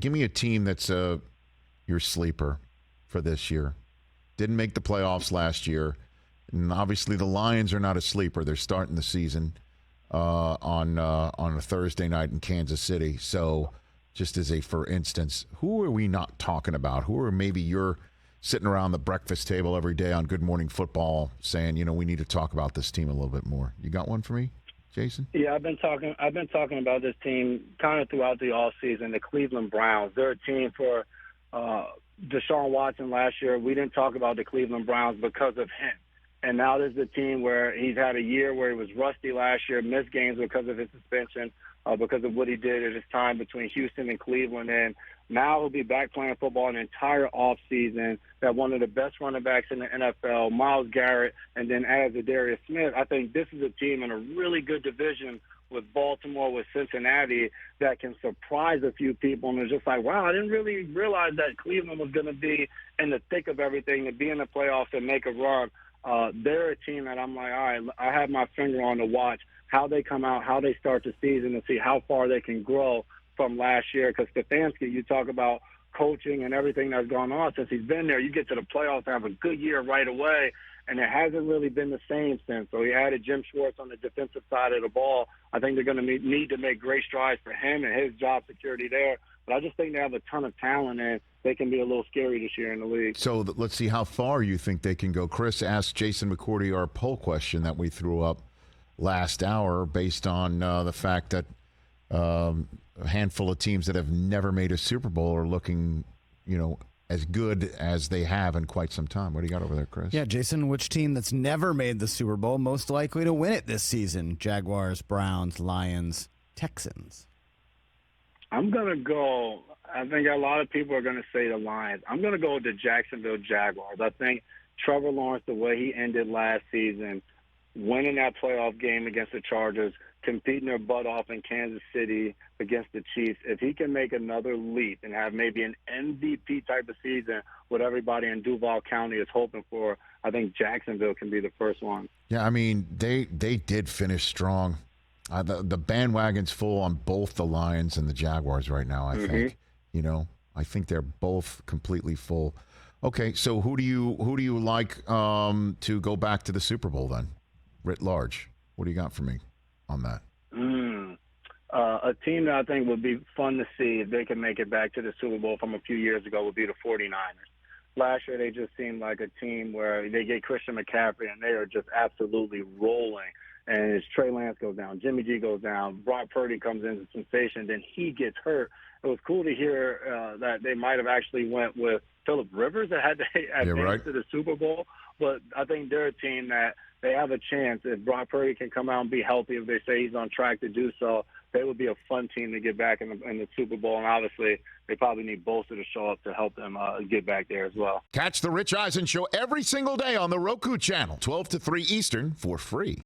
give me a team that's your sleeper for this year. Didn't make the playoffs last year. And obviously the Lions are not a sleeper. They're starting the season on a Thursday night in Kansas City. So just as a for instance, who are we not talking about? Who are maybe you're sitting around the breakfast table every day on Good Morning Football saying, we need to talk about this team a little bit more? You got one for me, Jason? Yeah, I've been talking about this team kind of throughout the offseason, the Cleveland Browns. They're a team for Deshaun Watson last year. We didn't talk about the Cleveland Browns because of him. And now there's a team where he's had a year where he was rusty last year, missed games because of his suspension, because of what he did at his time between Houston and Cleveland. And now he'll be back playing football an entire offseason. That one of the best running backs in the NFL, Myles Garrett, and then adds Darius Smith. I think this is a team in a really good division with Baltimore, with Cincinnati, that can surprise a few people. And it's just like, wow, I didn't really realize that Cleveland was going to be in the thick of everything, to be in the playoffs and make a run. They're a team that I'm like, all right, I have my finger on to watch how they come out, how they start the season, and see how far they can grow from last year. Because Stefanski, you talk about coaching and everything that's gone on since he's been there. You get to the playoffs and have a good year right away, and it hasn't really been the same since. So he added Jim Schwartz on the defensive side of the ball. I think they're going to need to make great strides for him and his job security there. But I just think they have a ton of talent, and they can be a little scary this year in the league. So let's see how far you think they can go. Chris asked Jason McCourty our poll question that we threw up last hour based on the fact that a handful of teams that have never made a Super Bowl are looking, as good as they have in quite some time. What do you got over there, Chris? Yeah, Jason, which team that's never made the Super Bowl most likely to win it this season? Jaguars, Browns, Lions, Texans. I'm going to go – I think a lot of people are going to say the Lions. I'm going to go with the Jacksonville Jaguars. I think Trevor Lawrence, the way he ended last season, winning that playoff game against the Chargers, competing their butt off in Kansas City against the Chiefs, if he can make another leap and have maybe an MVP type of season, what everybody in Duval County is hoping for, I think Jacksonville can be the first one. Yeah, I mean, they did finish strong. The bandwagon's full on both the Lions and the Jaguars right now, I think. I think they're both completely full. Okay, so who do you like to go back to the Super Bowl then, writ large? What do you got for me on that? A team that I think would be fun to see if they can make it back to the Super Bowl from a few years ago would be the 49ers. Last year, they just seemed like a team where they get Christian McCaffrey, and they are just absolutely rolling. And as Trey Lance goes down, Jimmy G goes down, Brock Purdy comes in as a sensation, then he gets hurt. It was cool to hear that they might have actually went with Phillip Rivers that had to advance to the Super Bowl. But I think they're a team that they have a chance. If Brock Purdy can come out and be healthy, if they say he's on track to do so, they would be a fun team to get back in the Super Bowl. And obviously, they probably need Bosa to show up to help them get back there as well. Catch the Rich Eisen Show every single day on the Roku channel, 12 to 3 Eastern, for free.